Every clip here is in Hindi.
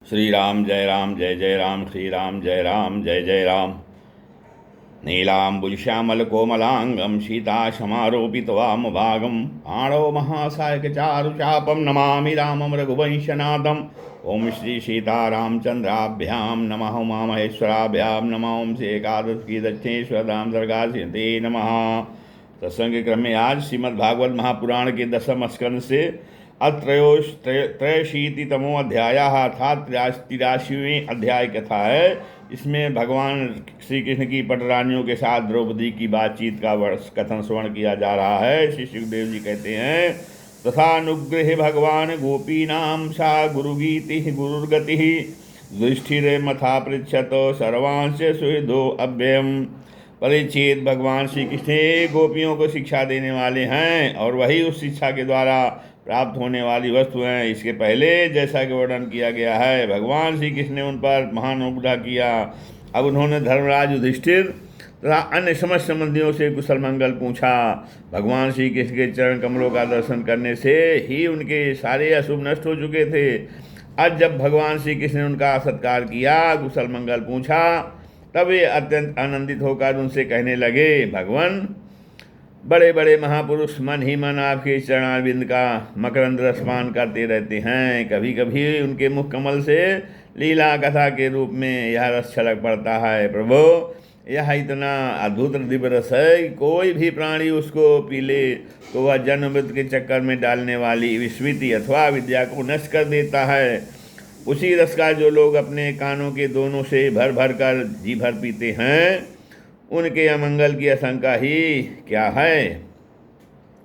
श्री राम जय जय राम, श्री राम जय जय राम। नीलाम्बुजश्यामलकोमलाङ्गं सीतासमारोपितवामभागं पाणौ महासायकचारुचापं नमामि रामं रघुवंशनाथम्। ओम श्री सीतारामचंद्राभ्यां नमः। उमामहेश्वराभ्यां नमः। ओम श्री एकादश की दक्षिणेश्वरधाम दरगाह नमः। प्रसंग क्रम में आज श्रीमद्भागवत महापुराण के दशम स्कंद से त्रयशीतितमो अध्याय अर्थात 83वें अध्याय कथा है। इसमें भगवान श्री कृष्ण की पटरानियों के साथ द्रौपदी की बातचीत का कथन श्रवण किया जा रहा है। श्री सुखदेव जी कहते हैं, तथा अनुग्रह भगवान गोपीनाम सा गुरुगीति गुरुर्गति दृष्टिरेमथा पृच्छत सर्वांश सुहृदो अव्ययम। परिच्छेद भगवान श्री कृष्ण गोपियों को शिक्षा देने वाले हैं और वही उस शिक्षा के द्वारा प्राप्त होने वाली वस्तु हैं। इसके पहले जैसा कि वर्णन किया गया है, भगवान श्री कृष्ण ने उन पर महान अनुग्रह किया। अब उन्होंने धर्मराज युधिष्ठिर तथा अन्य समस्त संबंधियों से कुशल मंगल पूछा। भगवान श्री कृष्ण के चरण कमलों का दर्शन करने से ही उनके सारे अशुभ नष्ट हो चुके थे। आज जब भगवान श्री कृष्ण ने उनका सत्कार किया, कुशल मंगल पूछा, तब वे अत्यंत आनंदित होकर उनसे कहने लगे, भगवान बड़े बड़े महापुरुष मन ही मन आपके चरणारविंद का मकरंद रसपान करते रहते हैं। कभी कभी उनके मुख कमल से लीला कथा के रूप में यह रस छलक पड़ता है। प्रभु, यह इतना अद्भुत दिव्य रस है कि कोई भी प्राणी उसको पी ले तो वह जन्म मृत्यु के चक्कर में डालने वाली विस्मृति अथवा विद्या को नष्ट कर देता है। उसी रस का जो लोग अपने कानों के दोनों से भर भर कर जी भर पीते हैं, उनके अमंगल की आशंका ही क्या है।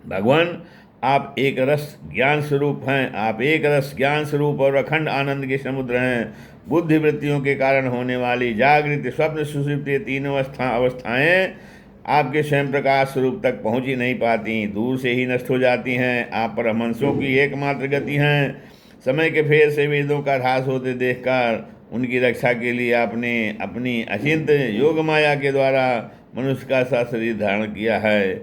भगवान, आप एक रस ज्ञान स्वरूप हैं। आप एक रस ज्ञान स्वरूप और अखंड आनंद के समुद्र हैं। बुद्धि वृत्तियों के कारण होने वाली जागृति, स्वप्न, सुषुप्ति तीनों अवस्थाएं आपके स्वयं प्रकाश स्वरूप तक पहुंच ही नहीं पाती, दूर से ही नष्ट हो जाती हैं। आप परमहंसों की एकमात्र गति हैं। समय के फेर से वेदों का ह्रास होते देखकर उनकी रक्षा के लिए आपने अपनी अचिंत योग माया के द्वारा मनुष्य का सा शरीर धारण किया है।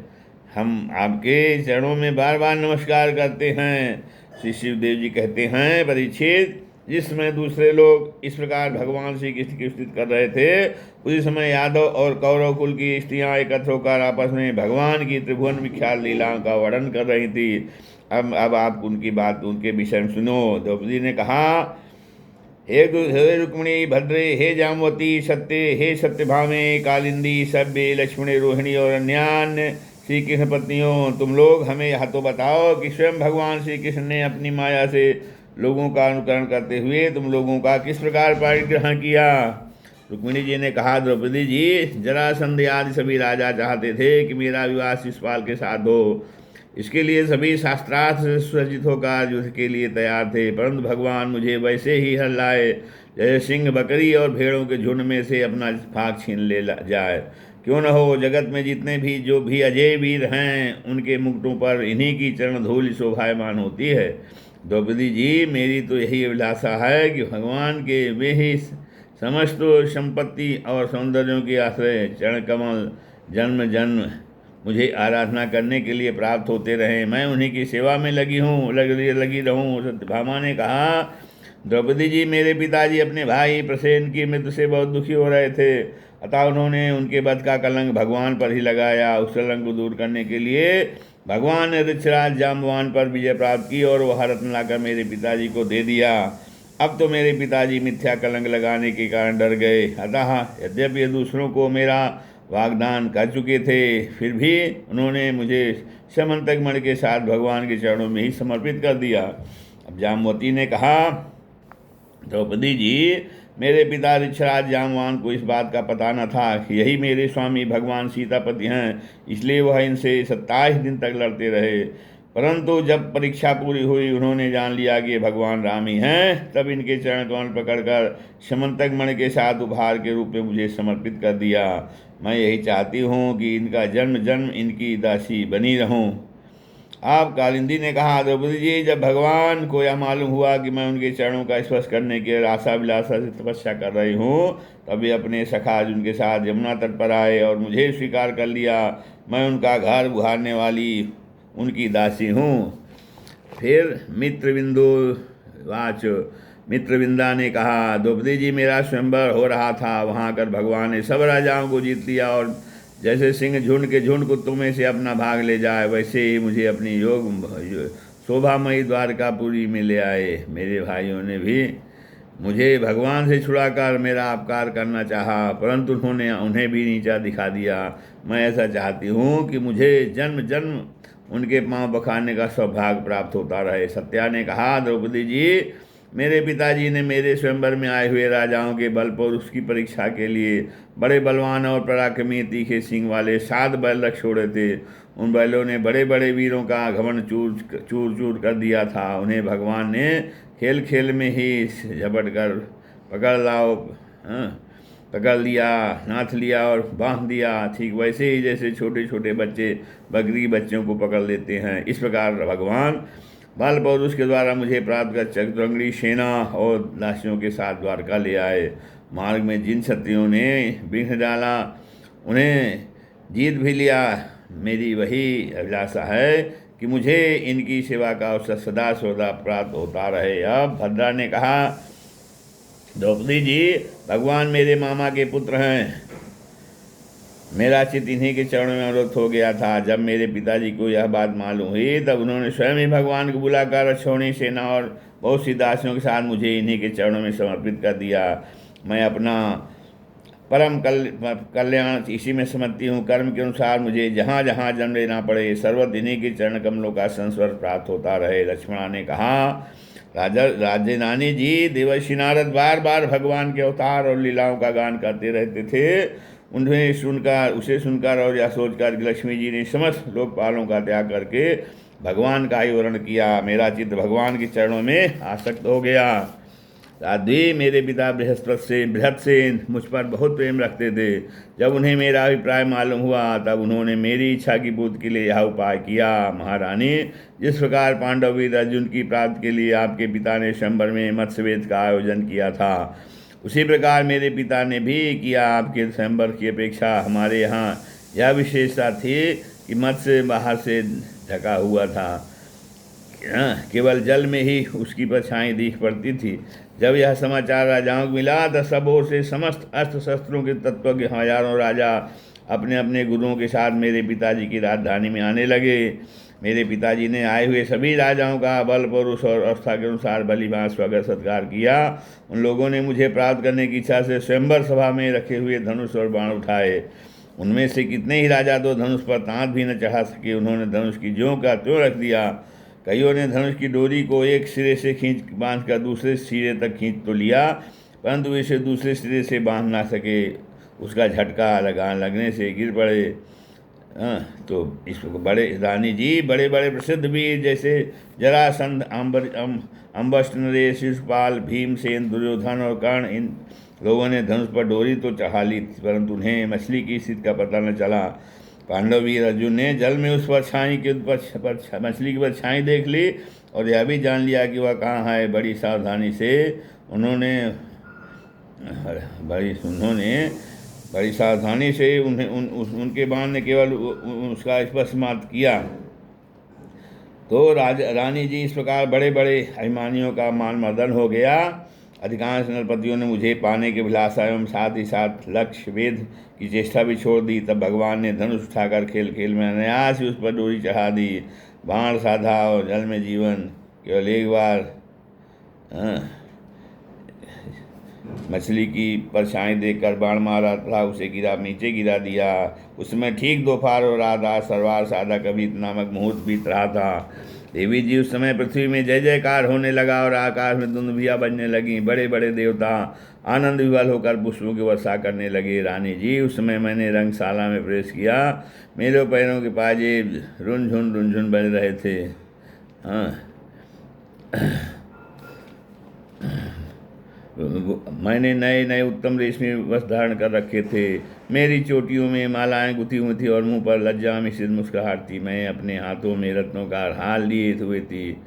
हम आपके चरणों में बार बार नमस्कार करते हैं। श्री शिवदेव जी कहते हैं, परीक्षित, जिस समय दूसरे लोग इस प्रकार भगवान श्री कृष्ण की स्तुति कर रहे थे, उसी समय यादव और कौरव कुल की स्त्रियां एकत्र होकर आपस में भगवान की त्रिभुवन विख्यात लीलाओं का वर्णन कर रही थी। अब आप उनकी बात, उनके विषय में सुनो। द्रौपदी ने कहा, हे रुक्मिणी भद्रे, हे जामवती सत्य, हे सत्यभामे कालिंदी सभ्य लक्ष्मणी रोहिणी और अन्यान्य श्री कृष्ण पत्नियों, तुम लोग हमें यह तो बताओ कि स्वयं भगवान श्री कृष्ण ने अपनी माया से लोगों का अनुकरण करते हुए तुम लोगों का किस प्रकार परिग्रहण किया। रुक्मिणी जी ने कहा, द्रौपदी जी, जरासंध आदि सभी राजा चाहते थे कि मेरा विवाह शिशुपाल के साथ हो। इसके लिए सभी शास्त्रार्थ से सुसज्जित होकर युद्ध के लिए तैयार थे, परंतु भगवान मुझे वैसे ही हर लाए जैसे सिंह बकरी और भेड़ों के झुंड में से अपना भाग छीन ले जाए। क्यों न हो, जगत में जितने भी जो भी अजय वीर हैं, उनके मुकुटों पर इन्हीं की चरण धूल शोभायमान होती है। द्रौपदी जी, मेरी तो यही अभिलाषा है कि भगवान के वे ही समस्त संपत्ति और सौंदर्यों के आश्रय चरण कमल जन्म जन्म मुझे आराधना करने के लिए प्राप्त होते रहें। मैं उन्हीं की सेवा में लगी रहूं। सत्यभामा ने कहा, द्रौपदी जी, मेरे पिताजी अपने भाई प्रसेन की मृत्यु से बहुत दुखी हो रहे थे, अतः उन्होंने उनके वध का कलंक भगवान पर ही लगाया। उस कलंक को दूर करने के लिए भगवान ने ऋक्षराज जाम्बवान पर विजय प्राप्त की और वह रत्न लाकर मेरे पिताजी को दे दिया। अब तो मेरे पिताजी मिथ्या कलंक लगाने के कारण डर गए, अतः यद्यपि दूसरों को मेरा वाग्दान कर चुके थे, फिर भी उन्होंने मुझे समंतक मणि के साथ भगवान के चरणों में ही समर्पित कर दिया। अब जामवती ने कहा, द्रौपदी जी, मेरे पिता ऋक्षराज जाम्बवान को इस बात का पता न था कि यही मेरे स्वामी भगवान सीतापति हैं, इसलिए वह इनसे 27 दिन तक लड़ते रहे। परंतु जब परीक्षा पूरी हुई, उन्होंने जान लिया कि भगवान राम ही हैं, तब इनके चरण कमल पकड़कर समंतक मणि के साथ उपहार के रूप में मुझे समर्पित कर दिया। मैं यही चाहती हूँ कि इनका जन्म जन्म इनकी दासी बनी रहूँ। आप कालिंदी ने कहा, द्रौपदी जी, जब भगवान को यह मालूम हुआ कि मैं उनके चरणों का स्पर्श करने के आशा विलासा से तपस्या कर रही हूँ, तब वे अपने सखा अर्जुन के साथ यमुना तट पर आए और मुझे स्वीकार कर लिया। मैं उनका घर बुहारने वाली उनकी दासी हूँ। फिर मित्रबिंदु वाच, मित्रविंदा ने कहा, द्रौपदी जी, मेरा स्वयंवर हो रहा था, वहाँ आकर भगवान ने सब राजाओं को जीत लिया और जैसे सिंह झुंड के झुंड कुत्तों में से अपना भाग ले जाए, वैसे ही मुझे अपनी शोभामयी द्वारकापुरी में ले आए। मेरे भाइयों ने भी मुझे भगवान से छुड़ाकर मेरा अपकार करना चाहा, परंतु उन्होंने उन्हें भी नीचा दिखा दिया। मैं ऐसा चाहती हूँ कि मुझे जन्म जन्म उनके पांव पखारने का सौभाग्य प्राप्त होता रहे। सत्या ने कहा, द्रौपदी जी, मेरे पिताजी ने मेरे स्वयंवर में आए हुए राजाओं के बल पर उसकी परीक्षा के लिए बड़े बलवान और पराक्रमी तीखे सिंग वाले 7 बैल रख छोड़े थे। उन बैलों ने बड़े बड़े वीरों का घमंड चूर चूर कर दिया था। उन्हें भगवान ने खेल खेल में ही झपट कर पकड़ लिया, नाथ लिया और बांध दिया, ठीक वैसे ही जैसे छोटे छोटे बच्चे बकरी बच्चों को पकड़ लेते हैं। इस प्रकार भगवान बल पौरुष के द्वारा मुझे प्राप्त कर चतुरंगी सेना और दासियों के साथ द्वारका ले आए। मार्ग में जिन क्षत्रियों ने विघ्न डाला उन्हें जीत भी लिया। मेरी वही अभिलाषा है कि मुझे इनकी सेवा का अवसर सदा सर्वदा प्राप्त होता रहे। अब भद्रा ने कहा, द्रौपदी जी, भगवान मेरे मामा के पुत्र हैं। मेरा चित्त इन्हीं के चरणों में अवरुद्ध हो गया था। जब मेरे पिताजी को यह बात मालूम हुई तब उन्होंने स्वयं ही भगवान को बुलाकर अक्षौणी सेना और बहुत सी दासियों के साथ मुझे इन्हीं के चरणों में समर्पित कर दिया। मैं अपना परम कल्याण इसी में समझती हूँ। कर्म के अनुसार मुझे जहाँ जहाँ जन्म लेना पड़े सर्वत्र इन्हीं के चरण कमलों का संस्पर्श प्राप्त होता रहे। लक्ष्मणा ने कहा, राजे नानी जी, देवर्षि नारद बार बार भगवान के अवतार और लीलाओं का गान करते रहते थे। उसे सुनकर और यह सोचकर कि लक्ष्मी जी ने समस्त लोकपालों का त्याग करके भगवान का ही वर्ण किया, मेरा चित्त भगवान के चरणों में आसक्त हो गया। साध्वी, मेरे पिता बृहस्पति मुझ पर बहुत प्रेम रखते थे। जब उन्हें मेरा अभिप्राय मालूम हुआ तब उन्होंने मेरी इच्छा की पूर्ति के लिए यह उपाय किया। महारानी, जिस प्रकार पांडव वीर अर्जुन की प्राप्ति के लिए आपके पिता ने स्वयंवर में मत्स्यवेद का आयोजन किया था, उसी प्रकार मेरे पिता ने भी किया। आपके स्वयंवर की अपेक्षा हमारे यहाँ यह विशेषता थी कि मत्स्य बाहर से ढका हुआ था, केवल जल में ही उसकी परछाई दिख पड़ती थी। जब यह समाचार राजाओं को मिला तो सब ओर से समस्त अस्त्र शस्त्रों के तत्वज्ञ हजारों राजा अपने अपने गुरुओं के साथ मेरे पिताजी की राजधानी में आने लगे। मेरे पिताजी ने आए हुए सभी राजाओं का बल पौरुष और अवस्था के अनुसार भलीभांति स्वागत सत्कार किया। उन लोगों ने मुझे प्राप्त करने की इच्छा से स्वयंवर सभा में रखे हुए धनुष और बाण उठाए। उनमें से कितने ही राजा तो धनुष पर तांत भी न चढ़ा सके। उन्होंने धनुष की ज्यों का त्यों रख दिया। कईयों ने धनुष की डोरी को एक सिरे से बांध कर दूसरे सिरे तक खींच तो लिया, परंतु इसे दूसरे सिरे से बांध ना सके। उसका झटका लगने से गिर पड़े। तो इस बड़े रानी जी, बड़े बड़े प्रसिद्ध वीर जैसे जरासंध, अम्बष्ट, नरेश, शिशुपाल, भीमसेन, दुर्योधन और कर्ण, इन लोगों ने धनुष पर डोरी तो चढ़ा ली, परंतु उन्हें मछली की स्थिति का पता न चला। पांडव वीर अर्जुन ने जल में उस परछाई के मछली की परछाई देख ली और यह भी जान लिया कि वह कहाँ है। बड़ी सावधानी से उन्होंने उनके बाण ने केवल उसका स्पर्श मात्र किया। तो रानी जी, इस प्रकार बड़े बड़े अभिमानियों का मान मर्दन हो गया। अधिकांश नरपतियों ने मुझे पाने के अभिलाषा एवं साथ ही साथ लक्ष्य वेद की चेष्टा भी छोड़ दी। तब भगवान ने धनुष उठाकर खेल खेल में अनायास ही उस पर डोरी चढ़ा दी। बाण साधा और जल में जीवन केवल एक बार मछली की परछाई देखकर बाण मारा था, उसे नीचे गिरा दिया। उसमें ठीक दोपहर और रात सरवार साधा कभी नामक मुहूर्त बीत रहा था। देवी जी, उस समय पृथ्वी में जय जयकार होने लगा और आकाश में दुंदुभियाँ बजने लगीं। बड़े बड़े देवता आनंद विवल होकर पुष्पों की वर्षा करने लगे। रानी जी, उस समय मैंने रंगशाला में प्रवेश किया। मेरे पैरों के पाजेब रुनझुन बज रहे थे। मैंने नए नए उत्तम रेशमी वस्त्र धारण कर रखे थे। मेरी चोटियों में मालाएं गुथी हुई थी और मुंह पर लज्जा मिश्रित मुस्कुराहट थी। मैं अपने हाथों में रत्नों का हार लिए हुए थी,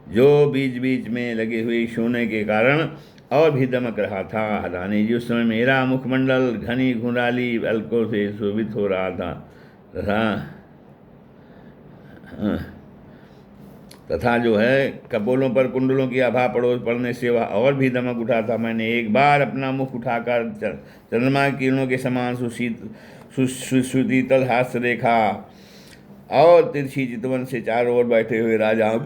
जो बीच बीच में लगे हुए सोने के कारण और भी दमक रहा था। रानी जी, उस समय मेरा मुखमंडल घनी घुंघराली अलकों से शोभित हो रहा था तथा जो है कपोलों पर कुंडलों की आभा पड़ोस पड़ने से वह और भी दमक उठा था। मैंने एक बार अपना मुख उठाकर चंद्रमा की किरणों के समान सुशीतल हास्य रेखा और तिरछी चितवन से चारों ओर बैठे हुए राजाओं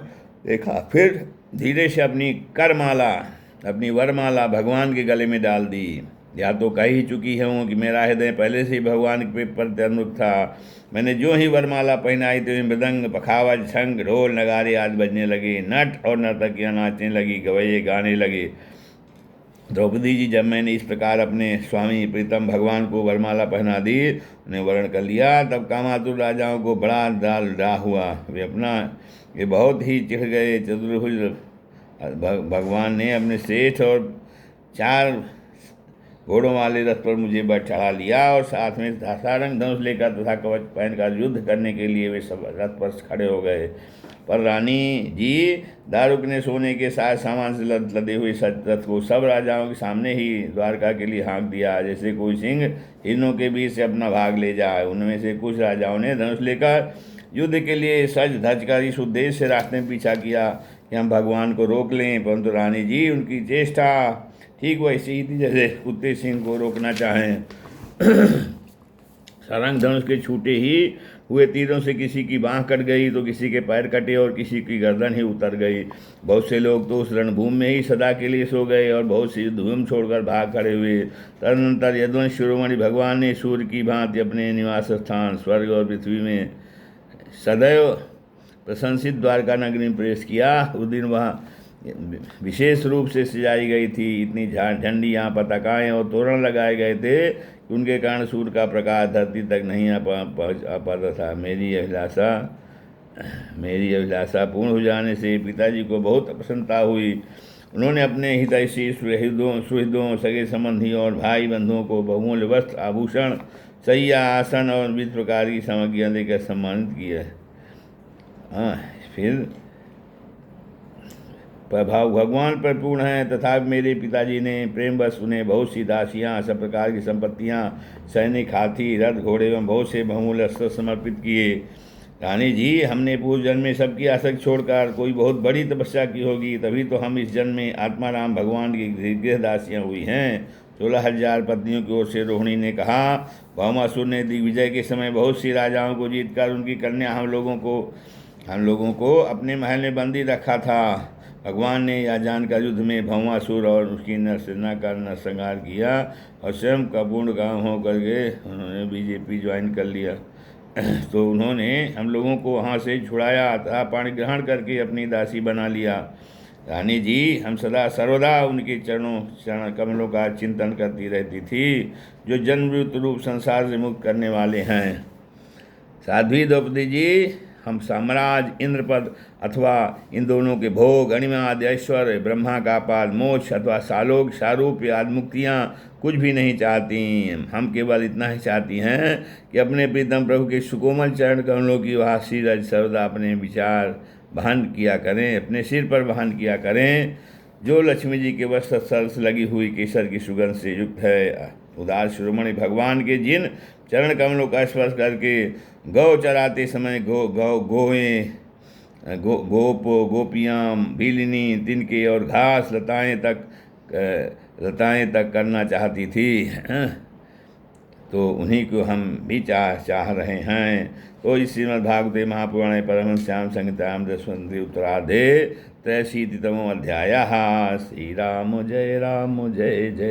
देखा। फिर धीरे से अपनी वरमाला भगवान के गले में डाल दी। या तो कह ही चुकी हूँ कि मेरा हृदय पहले से ही भगवान के प्रति अनुरक्त था। मैंने जो ही वरमाला पहनाई तो मृदंग, पखावज, शंख, ढोल, नगारे आदि बजने लगे। नट और नर्तकियाँ नाचने लगी, गवैये गाने लगे। द्रौपदी जी, जब मैंने इस प्रकार अपने स्वामी प्रीतम भगवान को वरमाला पहना दी, उन्हें वरण कर लिया, तब कामातुर राजाओं को बड़ा डा हुआ। वे बहुत ही चिढ़ गए। चतुर्भुज भगवान ने अपने श्रेष्ठ और 4 घोड़ों वाले रथ पर मुझे चढ़ा लिया और साथ में सारंग धनुष लेकर तथा कवच पहनकर युद्ध करने के लिए वे सब रथ पर खड़े हो गए। पर रानी जी, दारुक ने सोने के साथ सामान से लदे हुए रथ को सब राजाओं के सामने ही द्वारका के लिए हाँक दिया, जैसे कोई सिंह हिरणों के बीच से अपना भाग ले जाए। उनमें से कुछ राजाओं ने धनुष लेकर युद्ध के लिए सज धज कर इस उद्देश्य से रास्ते में पीछा किया कि हम भगवान को रोक लें, परंतु रानी जी, उनकी चेष्टा ठीक वैसे ही थी जैसे कुत्ते सिंह को रोकना चाहें। सारंग धनुष के छूटे ही हुए तीरों से किसी की बाँह कट गई तो किसी के पैर कटे और किसी की गर्दन ही उतर गई। बहुत से लोग तो उस रणभूमि में ही सदा के लिए सो गए और बहुत सी धूम छोड़कर भाग खड़े हुए। तदनंतर यदुवंश शिरोमणि भगवान ने सूर्य की भांति अपने निवास स्थान स्वर्ग और पृथ्वी में सदैव प्रशंसित द्वारका नगरी में प्रवेश किया। उस दिन वहाँ विशेष रूप से सजाई गई थी। इतनी झंडी यहाँ पताकाएँ और तोरण लगाए गए थे कि उनके कारण सूर्य का प्रकाश धरती तक नहीं आ पाता था। मेरी अभिलाषा पूर्ण हो जाने से पिताजी को बहुत प्रसन्नता हुई। उन्होंने अपने हितैषी सुहृदों, सगे संबंधियों और भाई बंधुओं को बहुमूल्य वस्त्र, आभूषण, शैया, आसन और विविध प्रकार की सामग्रियाँ देकर सम्मानित किया। फिर प्रभाव भगवान पर पूर्ण है, तथा मेरे पिताजी ने प्रेमवश उन्हें बहुत सी दासियाँ, सब प्रकार की संपत्तियाँ, सैनिक, हाथी, रथ, घोड़े एवं बहुत से बहुमूल्य अस्त्र समर्पित किए। रानी जी, हमने पूर्व जन्म में सबकी आसक्ति छोड़कर कोई बहुत बड़ी तपस्या की होगी, तभी तो हम इस जन्म में आत्माराम भगवान की गृह दासियाँ हुई हैं। 16,000 पत्नियों की ओर से रोहिणी ने कहा। भौमासुर ने दिग्विजय के समय बहुत सी राजाओं को जीतकर उनकी कन्या हम लोगों को अपने महल में बंदी रखा था। भगवान ने यह जानकर युद्ध में भौमासुर और उसकी नरसेना का नरसंहार किया और स्वयं का पूर्ण काम हो करके उन्होंने बीजेपी ज्वाइन कर लिया। तो उन्होंने हम लोगों को वहाँ से छुड़ाया तथा पाणी ग्रहण करके अपनी दासी बना लिया। रानी जी, हम सदा सर्वदा उनके चरण कमलों का चिंतन करती रहती थी, जो जन्म मृत्यु रूप संसार से मुक्त करने वाले हैं। साध्वी द्रौपदी जी, हम साम्राज्य, इंद्रपद अथवा इन दोनों के भोग, अणिमा आदि ऐश्वर्य, ब्रह्मा का पाद, मोक्ष अथवा सालोक, सारूप्य आदि मुक्तियाँ कुछ भी नहीं चाहती। हम केवल इतना ही चाहती हैं कि अपने प्रीतम प्रभु के सुकोमल चरण कमलों की वह सीरज सर्वदा अपने विचार वहन किया करें, अपने सिर पर वहन किया करें, जो लक्ष्मी जी के वस्त्र सरस लगी हुई केसर की सुगंध से युक्त है। उदार शिरोमणि भगवान के जिन चरण कमलों का स्पर्श करके गौ चराते समय गोपियाँ, भीलिनी, तिनके और घास लताएं तक करना चाहती थी, तो उन्हीं को हम भी चाह रहे हैं। तो इस श्रीमद्भागवते महापुराणे परमहंस्यां संहितायां 10वें उत्तरार्धे 83तमो अध्यायः। श्रीराम जय राम जय जय।